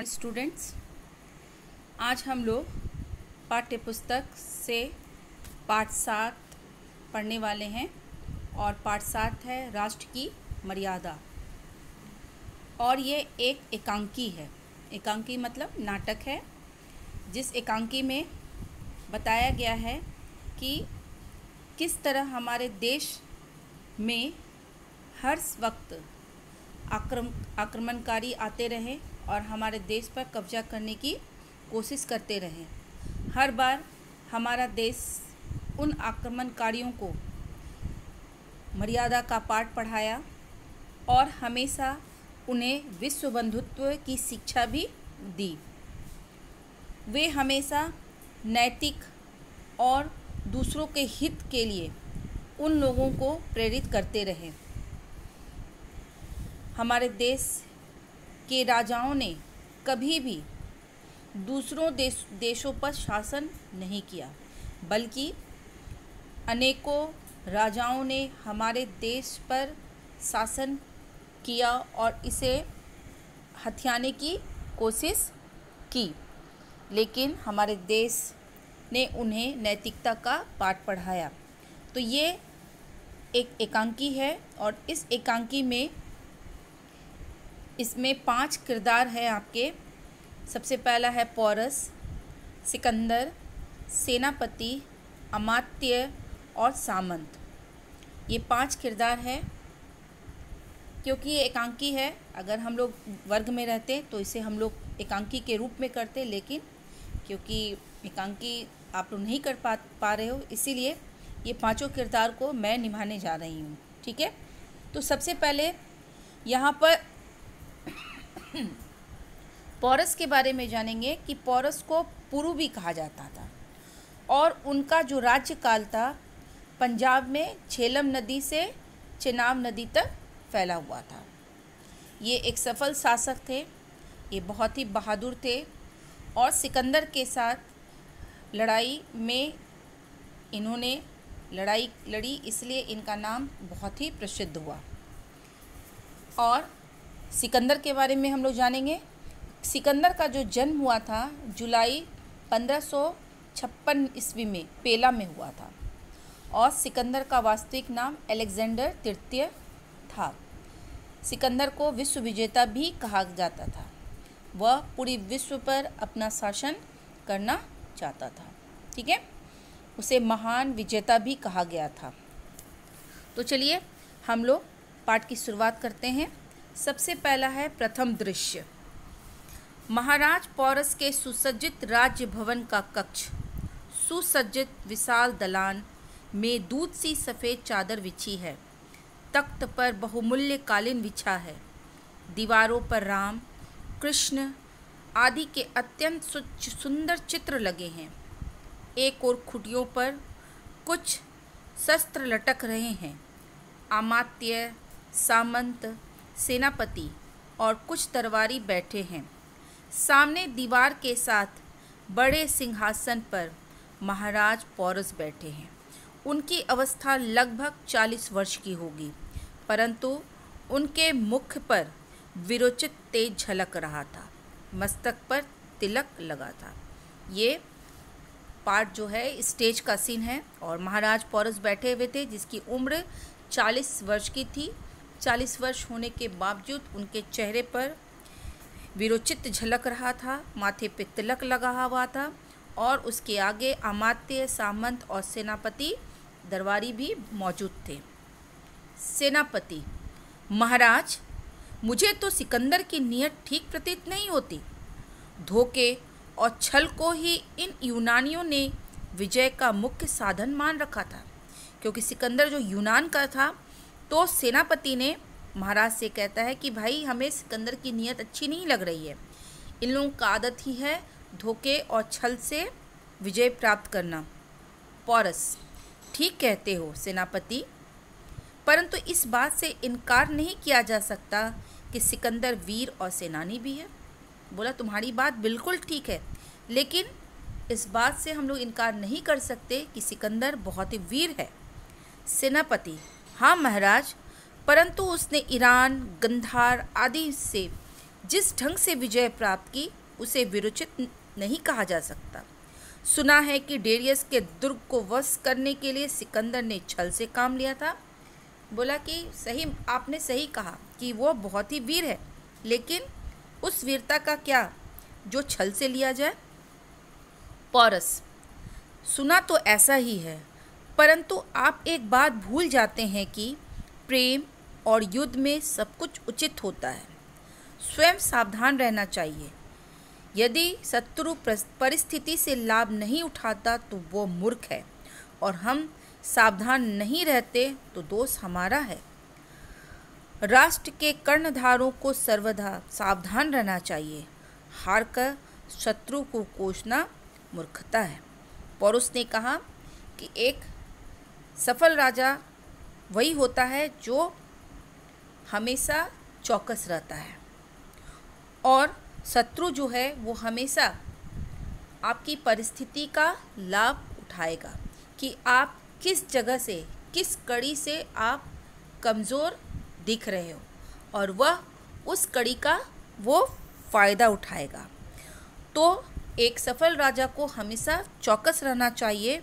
Students, आज हम लोग पाठ्य पुस्तक से पाठ 7 पढ़ने वाले हैं और पाठ 7 है राष्ट्र की मर्यादा। और ये एक एकांकी है। एकांकी मतलब नाटक है, जिस एकांकी में बताया गया है कि किस तरह हमारे देश में हर वक्त आक्रमणकारी आते रहे और हमारे देश पर कब्जा करने की कोशिश करते रहे। हर बार हमारा देश उन आक्रमणकारियों को मर्यादा का पाठ पढ़ाया और हमेशा उन्हें विश्व बंधुत्व की शिक्षा भी दी। वे हमेशा नैतिक और दूसरों के हित के लिए उन लोगों को प्रेरित करते रहे। हमारे देश के राजाओं ने कभी भी दूसरों देशों पर शासन नहीं किया, बल्कि अनेकों राजाओं ने हमारे देश पर शासन किया और इसे हथियाने की कोशिश की, लेकिन हमारे देश ने उन्हें नैतिकता का पाठ पढ़ाया। तो ये एक एकांकी है और इस एकांकी में इसमें 5 किरदार है आपके। सबसे पहला है पोरस, सिकंदर, सेनापति, अमात्य और सामंत। ये 5 किरदार है। क्योंकि ये एकांकी है, अगर हम लोग वर्ग में रहते तो इसे हम लोग एकांकी के रूप में करते, लेकिन क्योंकि एकांकी आप लोग नहीं कर पा रहे हो, इसीलिए ये 5 किरदार को मैं निभाने जा रही हूँ। ठीक है, तो सबसे पहले यहाँ पर पोरस के बारे में जानेंगे कि पोरस को पुरु भी कहा जाता था और उनका जो राज्यकाल था पंजाब में झेलम नदी से चेनाब नदी तक फैला हुआ था। ये एक सफल शासक थे, ये बहुत ही बहादुर थे और सिकंदर के साथ लड़ाई में इन्होंने लड़ाई लड़ी, इसलिए इनका नाम बहुत ही प्रसिद्ध हुआ। और सिकंदर के बारे में हम लोग जानेंगे। सिकंदर का जो जन्म हुआ था जुलाई 1556 ईस्वी में पेला में हुआ था और सिकंदर का वास्तविक नाम अलेक्जेंडर तृतीय था। सिकंदर को विश्व विजेता भी कहा जाता था। वह पूरी विश्व पर अपना शासन करना चाहता था। ठीक है, उसे महान विजेता भी कहा गया था। तो चलिए हम लोग पाठ की शुरुआत करते हैं। सबसे पहला है प्रथम दृश्य। महाराज पोरस के सुसज्जित राज्य भवन का कक्ष। सुसज्जित विशाल दलान में दूध सी सफ़ेद चादर बिछी है। तख्त पर बहुमूल्य कालीन बिछा है। दीवारों पर राम, कृष्ण आदि के अत्यंत सुंदर चित्र लगे हैं। एक और खुटियों पर कुछ शस्त्र लटक रहे हैं। अमात्य, सामंत, सेनापति और कुछ तरवारी बैठे हैं। सामने दीवार के साथ बड़े सिंहासन पर महाराज पोरस बैठे हैं। उनकी अवस्था लगभग 40 वर्ष की होगी, परंतु उनके मुख पर विरोचित तेज झलक रहा था। मस्तक पर तिलक लगा था। ये पार्ट जो है स्टेज का सीन है और महाराज पोरस बैठे हुए थे, जिसकी उम्र 40 वर्ष की थी। 40 वर्ष होने के बावजूद उनके चेहरे पर विरोचित झलक रहा था, माथे पे तिलक लगा हुआ था और उसके आगे अमात्य, सामंत और सेनापति दरबारी भी मौजूद थे। सेनापति: महाराज, मुझे तो सिकंदर की नीयत ठीक प्रतीत नहीं होती। धोखे और छल को ही इन यूनानियों ने विजय का मुख्य साधन मान रखा था। क्योंकि सिकंदर जो यूनान का था, तो सेनापति ने महाराज से कहता है कि भाई हमें सिकंदर की नीयत अच्छी नहीं लग रही है। इन लोगों का आदत ही है धोखे और छल से विजय प्राप्त करना। पोरस: ठीक कहते हो सेनापति, परंतु इस बात से इनकार नहीं किया जा सकता कि सिकंदर वीर और सेनानी भी है। बोला तुम्हारी बात बिल्कुल ठीक है, लेकिन इस बात से हम लोग इनकार नहीं कर सकते कि सिकंदर बहुत ही वीर है। सेनापति: हाँ महाराज, परंतु उसने ईरान, गंधार आदि से जिस ढंग से विजय प्राप्त की उसे वीरोचित नहीं कहा जा सकता। सुना है कि डेरियस के दुर्ग को वश करने के लिए सिकंदर ने छल से काम लिया था। बोला कि सही, आपने सही कहा कि वो बहुत ही वीर है, लेकिन उस वीरता का क्या जो छल से लिया जाए। पौरस, सुना तो ऐसा ही है, परंतु आप एक बात भूल जाते हैं कि प्रेम और युद्ध में सब कुछ उचित होता है। स्वयं सावधान रहना चाहिए। यदि शत्रु परिस्थिति से लाभ नहीं उठाता तो वो मूर्ख है, और हम सावधान नहीं रहते तो दोष हमारा है। राष्ट्र के कर्णधारों को सर्वदा सावधान रहना चाहिए। हार कर शत्रु को कोसना मूर्खता है। पौरुष ने कहा कि एक सफल राजा वही होता है जो हमेशा चौकस रहता है, और शत्रु जो है वो हमेशा आपकी परिस्थिति का लाभ उठाएगा कि आप किस जगह से, किस कड़ी से आप कमज़ोर दिख रहे हो, और वह उस कड़ी का वो फ़ायदा उठाएगा। तो एक सफल राजा को हमेशा चौकस रहना चाहिए,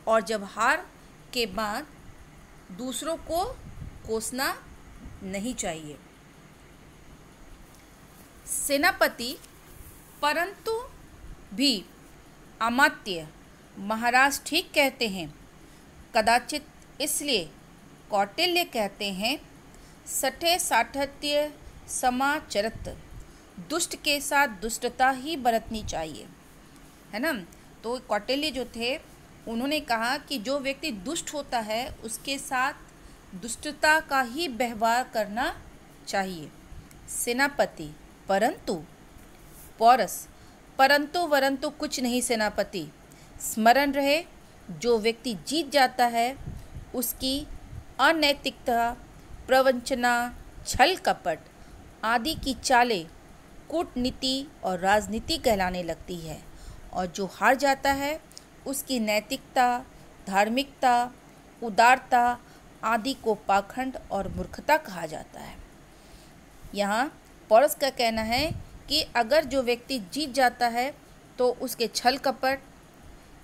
और जब हार के बाद दूसरों को कोसना नहीं चाहिए। सेनापति, परंतु भी अमात्य महाराज ठीक कहते हैं। कदाचित इसलिए कौटिल्य कहते हैं, सठे साठत्य समाचरत, दुष्ट के साथ दुष्टता ही बरतनी चाहिए, है ना। तो कौटिल्य जो थे उन्होंने कहा कि जो व्यक्ति दुष्ट होता है उसके साथ दुष्टता का ही व्यवहार करना चाहिए। सेनापति, परंतु। पौरस, परंतु वरंतु कुछ नहीं सेनापति। स्मरण रहे, जो व्यक्ति जीत जाता है उसकी अनैतिकता, प्रवंचना, छल कपट आदि की चालें कूटनीति और राजनीति कहलाने लगती है, और जो हार जाता है उसकी नैतिकता, धार्मिकता, उदारता आदि को पाखंड और मूर्खता कहा जाता है। यहाँ पौरस का कहना है कि अगर जो व्यक्ति जीत जाता है तो उसके छल कपट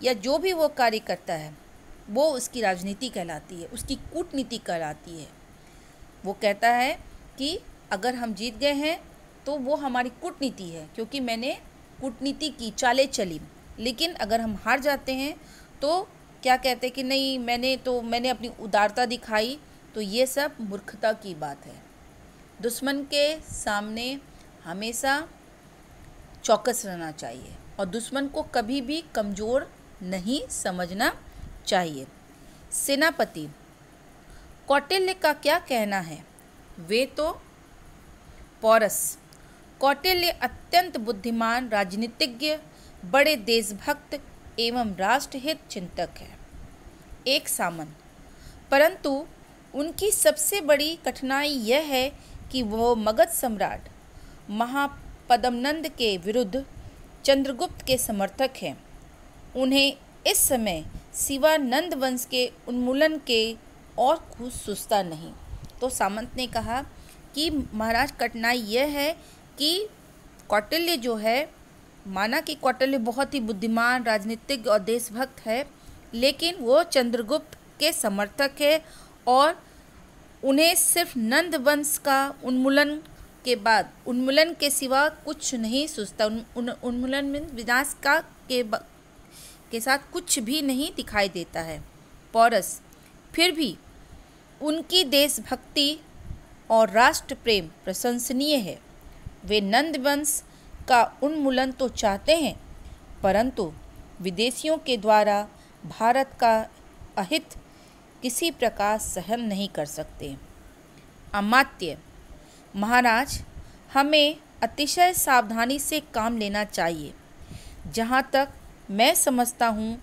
या जो भी वो कार्य करता है वो उसकी राजनीति कहलाती है, उसकी कूटनीति कहलाती है। वो कहता है कि अगर हम जीत गए हैं तो वो हमारी कूटनीति है, क्योंकि मैंने कूटनीति की, चालें चली। लेकिन अगर हम हार जाते हैं तो क्या कहते हैं कि नहीं, मैंने अपनी उदारता दिखाई, तो ये सब मूर्खता की बात है। दुश्मन के सामने हमेशा चौकस रहना चाहिए और दुश्मन को कभी भी कमज़ोर नहीं समझना चाहिए। सेनापति, कौटिल्य का क्या कहना है? वे तो। पौरस, कौटिल्य अत्यंत बुद्धिमान राजनीतिज्ञ, बड़े देशभक्त एवं राष्ट्रहित चिंतक है, एक सामंत। परंतु उनकी सबसे बड़ी कठिनाई यह है कि वह मगध सम्राट महापद्मनंद के विरुद्ध चंद्रगुप्त के समर्थक हैं। उन्हें इस समय सिवा नंद वंश के उन्मूलन के और कुछ सूझता नहीं। तो सामंत ने कहा कि महाराज, कठिनाई यह है कि कौटिल्य जो है, माना कि कौटिल्य बहुत ही बुद्धिमान, राजनीतिज्ञ और देशभक्त है, लेकिन वो चंद्रगुप्त के समर्थक है और उन्हें सिर्फ नंद वंश का उन्मूलन के बाद, उन्मूलन के सिवा कुछ नहीं सूझता। उन्मूलन में विनाश का के साथ कुछ भी नहीं दिखाई देता है। पौरस, फिर भी उनकी देशभक्ति और राष्ट्र प्रेम प्रशंसनीय है। वे नंद वंश का उन्मूलन तो चाहते हैं, परंतु विदेशियों के द्वारा भारत का अहित किसी प्रकार सहन नहीं कर सकते। अमात्य, महाराज, हमें अतिशय सावधानी से काम लेना चाहिए। जहाँ तक मैं समझता हूँ,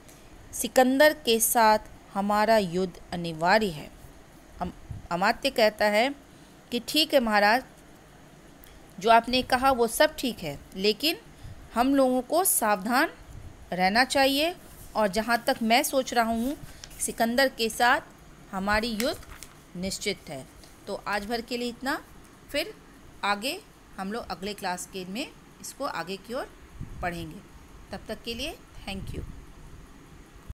सिकंदर के साथ हमारा युद्ध अनिवार्य है। अमात्य कहता है कि ठीक है महाराज, जो आपने कहा वो सब ठीक है, लेकिन हम लोगों को सावधान रहना चाहिए, और जहाँ तक मैं सोच रहा हूँ, सिकंदर के साथ हमारी युद्ध निश्चित है। तो आज भर के लिए इतना, फिर आगे हम लोग अगले क्लास के में इसको आगे की ओर पढ़ेंगे। तब तक के लिए थैंक यू।